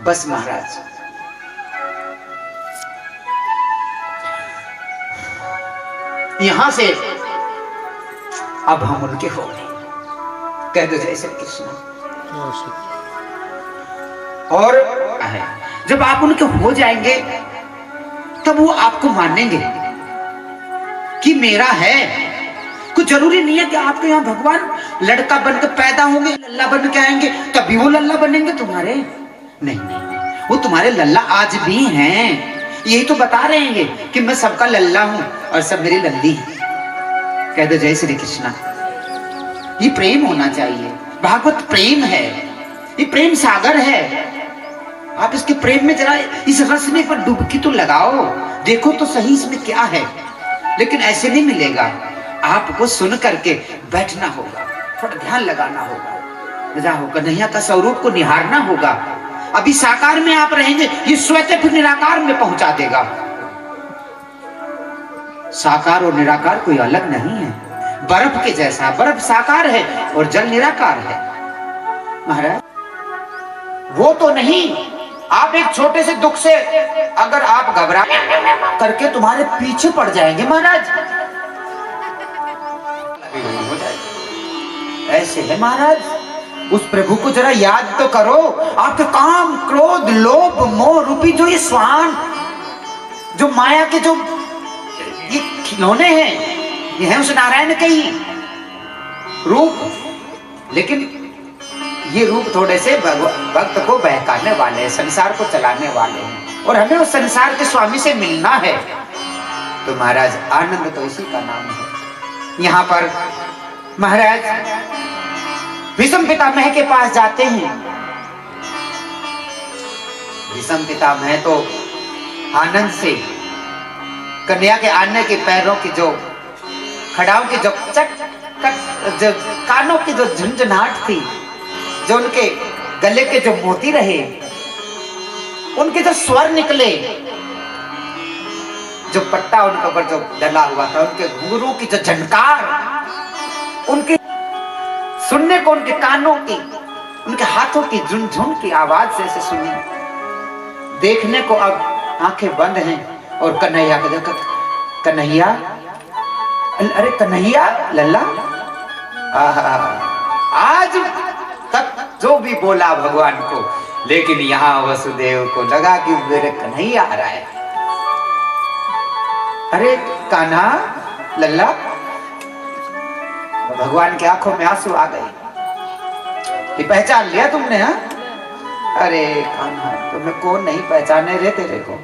बस महाराज। यहां से अब हम उनके हो गए। कह दो जय श्री कृष्ण। और जब आप उनके हो जाएंगे तब वो आपको मानेंगे कि मेरा है। कुछ जरूरी नहीं है कि आपके यहाँ भगवान लड़का बनकर पैदा होंगे लल्ला बन के आएंगे तभी वो लल्ला बनेंगे तुम्हारे। नहीं नहीं वो तुम्हारे लल्ला आज भी हैं। यही तो बता रहे हैं कि मैं सबका लल्ला हूं और सब मेरी लल्ली है। कह दो जय श्री कृष्णा। ये प्रेम होना चाहिए। भागवत प्रेम है ये प्रेम सागर है। आप इसके प्रेम में जरा इस रसने पर डुबकी तो लगाओ देखो तो सही इसमें क्या है। लेकिन ऐसे नहीं मिलेगा आपको सुन करके बैठना होगा थोड़ा ध्यान लगाना होगा रजा होकर कन्हैया का स्वरूप को निहारना होगा। अभी साकार में आप रहेंगे ये स्वतः फिर निराकार में पहुंचा देगा। साकार और निराकार कोई अलग नहीं है। बर्फ के जैसा बर्फ साकार है और जल निराकार है महाराज। वो तो नहीं आप एक छोटे से दुख से अगर आप घबरा करके तुम्हारे पीछे पड़ जाएंगे महाराज। ऐसे है महाराज उस प्रभु को जरा याद तो करो। आपके काम क्रोध लोभ मोह रूपी जो ये स्वान जो माया के जो ये खिलौने हैं ये है उस नारायण के ही रूप। लेकिन ये रूप थोड़े से भक्त को बहकाने वाले हैं संसार को चलाने वाले हैं और हमें उस संसार के स्वामी से मिलना है। तो महाराज आनंद तो इसी का नाम है। यहाँ पर महाराज भीष्म पितामह के पास जाते हैं। भीष्म पितामह तो आनंद से कन्या के आने के पैरों की जो खड़ाओं की जो जो कानों की जो झुंझुनाहट थी जो उनके गले के जो मोती रहे उनके जो स्वर निकले जो पट्टा उनके ऊपर जो डला हुआ था उनके घुंघरू की जो झनकार उनके सुनने को उनके कानों की उनके हाथों की झुनझुन की आवाज से सुनी देखने को अब आंखें बंद हैं और कन्हैया को देखा, कन्हैया, अरे कन्हैया लल्ला, आज तक जो भी बोला भगवान को, लेकिन यहाँ वसुदेव को लगा कि मेरे कन्हैया आ रहा है। अरे कान्हा लल्ला, भगवान की आंखों में आंसू आ गए। ये पहचान लिया तुमने? हाँ, अरे कान्हा तुम्हें कौन नहीं पहचाने रे, तेरे को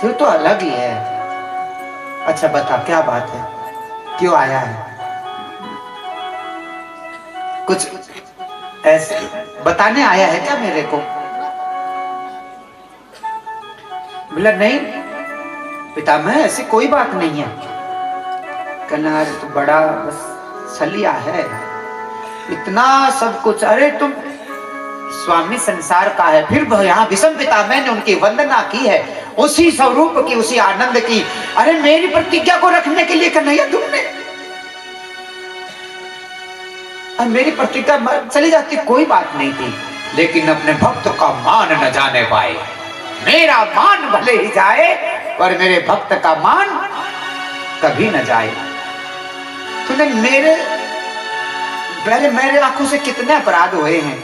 तू तो अलग ही है। अच्छा बता क्या बात है, क्यों आया है? कुछ ऐसे बताने आया है क्या मेरे को? बोला नहीं पितामह, ऐसी कोई बात नहीं है। कहना तो बड़ा बस छलिया है, इतना सब कुछ। अरे तुम स्वामी संसार का है, फिर यहाँ विषम पितामह ने उनकी वंदना की है, उसी स्वरूप की, उसी आनंद की। अरे मेरी प्रतिज्ञा को रखने के लिए कन्हैया तुमने, मेरी प्रतिज्ञा चली जाती कोई बात नहीं थी, लेकिन अपने भक्त का मान न जाने पाए। मेरा मान भले ही जाए पर मेरे भक्त का मान कभी न जाए। तूने मेरे पहले मेरे आंखों से कितने अपराध हुए हैं,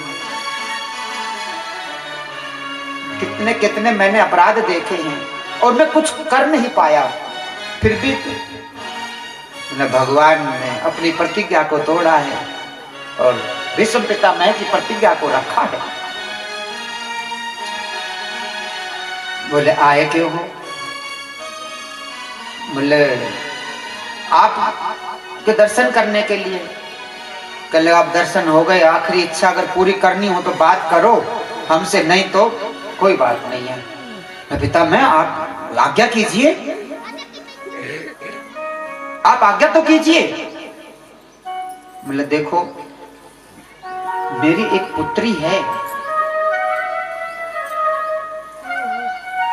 कितने कितने मैंने अपराध देखे हैं और मैं कुछ कर नहीं पाया, फिर भी भगवान ने अपनी प्रतिज्ञा को तोड़ा है और विषम पितामह की प्रतिज्ञा को रखा है। बोले आए क्यों हो? बोले आप के दर्शन करने के लिए। कल आप दर्शन हो गए, आखिरी इच्छा अगर पूरी करनी हो तो बात करो हमसे, नहीं तो कोई बात नहीं है। पितामह आप आज्ञा कीजिए, आप आज्ञा तो कीजिए। बोले देखो मेरी एक पुत्री है,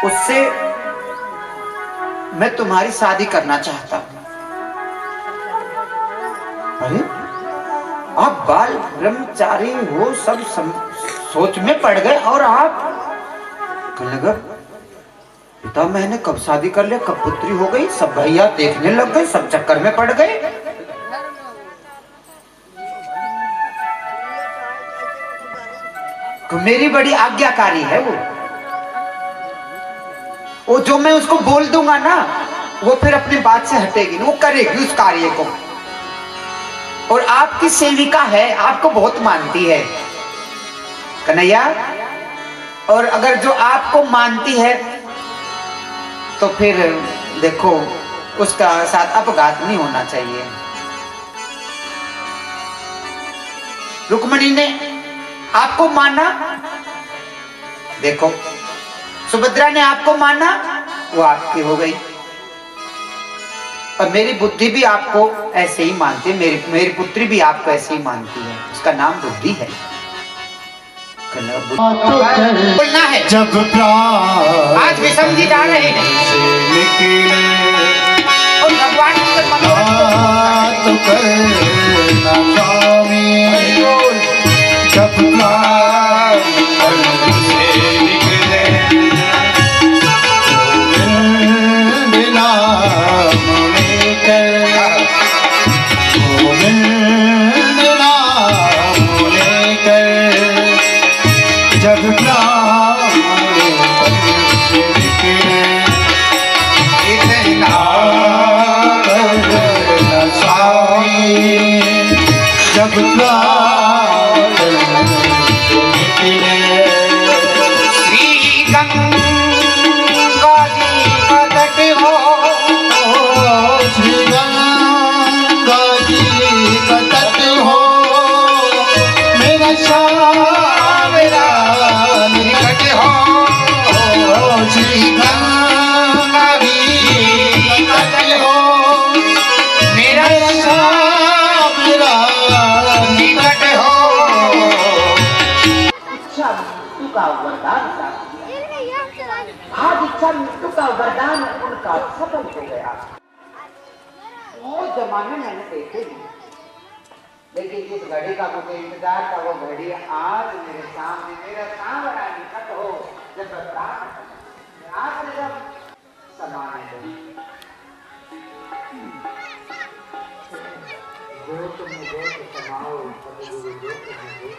उससे मैं तुम्हारी शादी करना चाहता हूं। अरे आप बाल ब्रह्मचारी हो, सब सोच में पड़ गए और आप लगा पिता मैंने कब शादी कर लिया, कब पुत्री हो गई, सब भैया देखने लग गए, सब चक्कर में पड़ गए। तो मेरी बड़ी आज्ञाकारी है वो जो मैं उसको बोल दूंगा ना, वो फिर अपनी बात से हटेगी, वो करेगी उस कार्य को। और आपकी सेविका है, आपको बहुत मानती है कन्हैया, और अगर जो आपको मानती है तो फिर देखो उसका साथ अपघात नहीं होना चाहिए। रुक्मणी ने आपको माना, देखो सुभद्रा ने आपको माना, वो आपकी हो गई। और मेरी बुद्धि भी आपको ऐसे ही मानती है, मेरी पुत्री भी आपको ऐसे ही मानती है, उसका नाम बुद्धि है। बोलना है जब आज विषम जी जा रहे हैं और भगवान तो करना स्वामी, जब मृत्यु का वरदान उनका सफल हो गया। और जमाने मैंने देखे हैं लेकिन जिस घड़ी का मुझे इंतजार था वो घड़ी आज मेरे सामने मेरा सामना निकट हो जब आज से जब समाने जो तुम मुझे समाओ सदगुरु जो तुम मुझे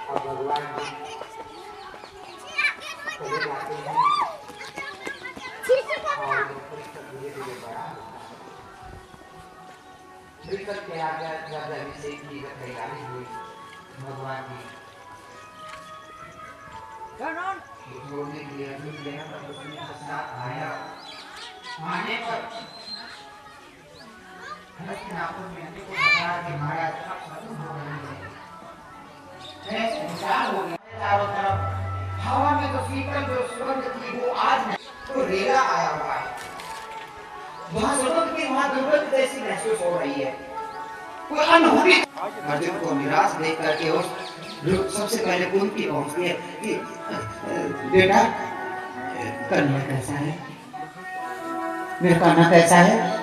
अब भगवान जी चले जाते हैं और धीरे धीरे बड़ा श्रीकृष्ण के आगे जब अभिषेक की तैयारी हुई भगवान जी बोलने के लिए अभी लेना पर उसने साथ आया आने पर भरत के नापुर में को बताया कि महाराज आप खत्म हो गए हैं विचार हो गया चारों तरफ हवा में तो शीतल जो सुगंध थी वो आज नहीं तो रेला आया हुआ है वहाँ सुगंध की वहाँ दुर्गंध जैसी महसूस हो रही है कोई अनहोनी अर्जुन को निराश देख करके उस सबसे पहले कुंती पहुंचती है कि बेटा कन्या कैसा है मेरा कान्हा कैसा है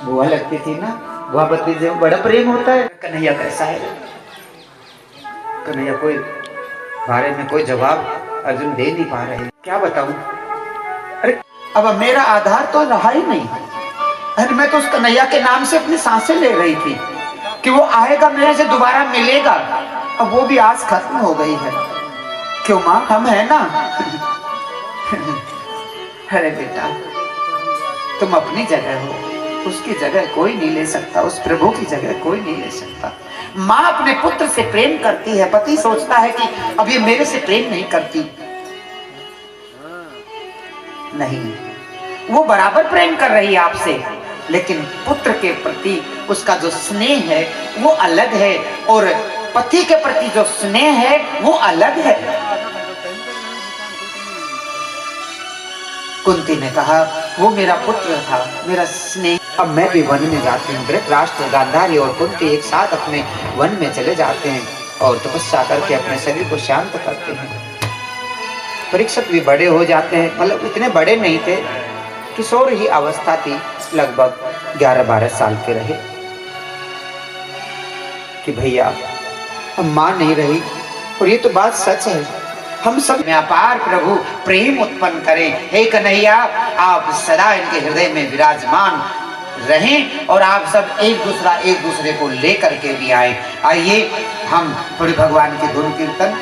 बुआ लगती थी ना बुआ भतीजे में बड़ा प्रेम होता है कन्हैया कैसा है कन्हैया कोई बारे में कोई जवाब अर्जुन दे नहीं पा रहे क्या बताऊं अरे अब मेरा आधार तो रहा ही नहीं अरे मैं तो उस कन्हैया के नाम से अपनी सांसें ले रही थी कि वो आएगा मेरे से दोबारा मिलेगा अब वो भी आस खत्म हो गई है क्यों माँ हम है ना अरे बेटा तुम अपनी जगह हो उसकी जगह कोई नहीं ले सकता उस प्रभु की जगह कोई नहीं ले सकता माँ अपने पुत्र से प्रेम करती है पति सोचता है कि अब ये मेरे से प्रेम नहीं करती नहीं वो बराबर प्रेम कर रही है आपसे लेकिन पुत्र के प्रति उसका जो स्नेह है वो अलग है और पति के प्रति जो स्नेह है वो अलग है कुंती ने कहा वो मेरा पुत्र था मेरा स्नेह अब मैं भी वन में जाती हूँ धृतराष्ट्र गांधारी और कुंती एक साथ अपने वन में चले जाते हैं और तपस्या करके अपने शरीर को शांत करते हैं परीक्षित भी बड़े हो जाते हैं मतलब इतने बड़े नहीं थे किशोर ही अवस्था थी लगभग 11-12 साल के रहे कि भैया हम मां नहीं रही और ये तो बात सच है हम सब में अपार प्रभु प्रेम उत्पन्न करें हे कन्हैया आप सदा इनके हृदय में विराजमान रहें और आप सब एक दूसरे को लेकर के भी आए आइए हम थोड़ी भगवान की धुन कीर्तन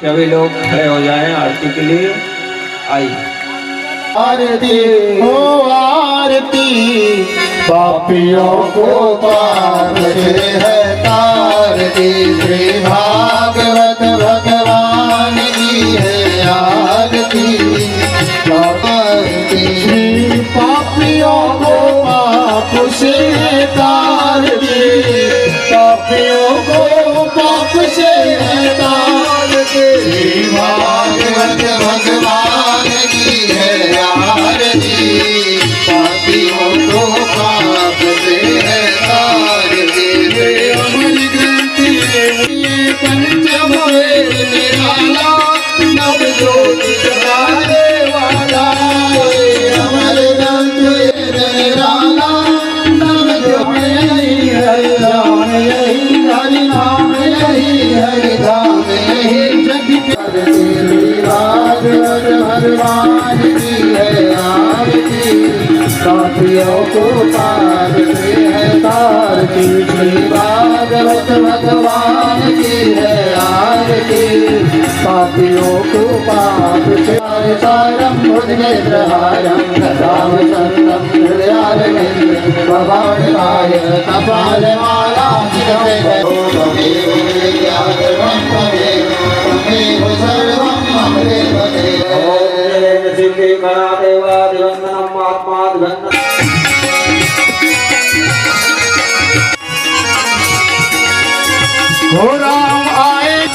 सभी लोग खड़े हो जाएं आरती के लिए आइए आरती हो आरती पापियों को पाप से है तारती श्री भागवत भगवान की है आरती श्री पापियों को पाप से है तारती पापियों को पाप से है तारती श्री भागवत भगवान की है आरती पापियों को पाप से है तारती अमर ग्रंथ ये पंचम वेद निराला नव ज्योति जगाने वाला अमर ग्रंथ निराला नव ज्योति हरि राम यही हरि नाम यही हरि धाम यही जग भगवान की है आरती पापियों को पार से है तारती श्री भागवत भगवान की है आरती के पापियों को पाप से सारम बुद्धनेत्रहारम राम चंद्रम हृदयारविंद भवाय कपालमाला हो राम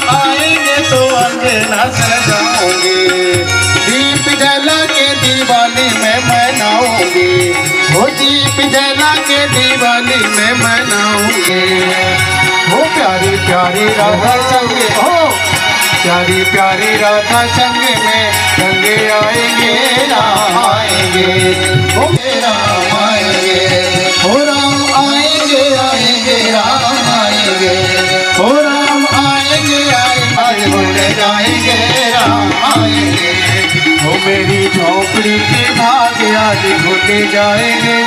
आएंगे तो अंगना सजाओगे, दीप जला के दिवाली में मनाओगे, हो दीप जला के दिवाली में मनाओगे। हो प्यारी प्यारी राधा संग, हो प्यारी प्यारी राधा संग में रंगे आएंगे राम आएंगे, हो राम आएंगे, हो राम आएंगे आएंगे राम आएंगे, हो राम आएंगे आएंगे भूल जाएंगे राम आएंगे, हो मेरी झोपड़ी के भाग्य आज भूल जाएंगे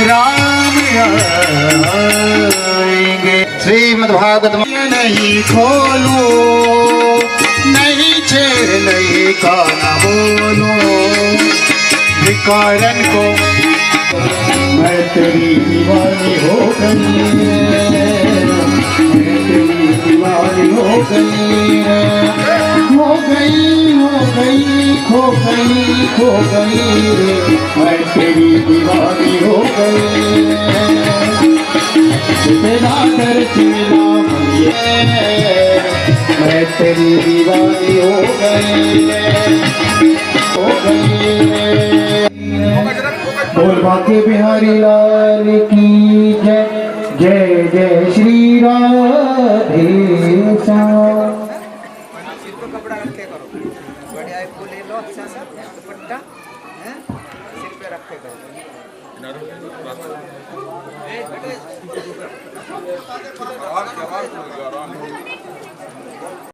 राम आएंगे। श्रीमद्भागवत नहीं खोलो, नहीं छेड़ नहीं काना बोलो, विकारन को मैं तेरी दीवानी हो गई, मैं तेरी दीवानी हो गई, हो गई हो गई खो गई खो गई रे, मैं तेरी दीवानी हो गई, तेरा कर तेरा मनिए, मैं तेरी दीवानी हो गई, हो गई। बोल बाके बिहारी लाल की जय, जय जय श्री राधे श्याम। सिर पे कपड़ा रखे करो, बढ़िया एक को ले लो अच्छा सा दुपट्टा, हैं सिर पे रखे करो।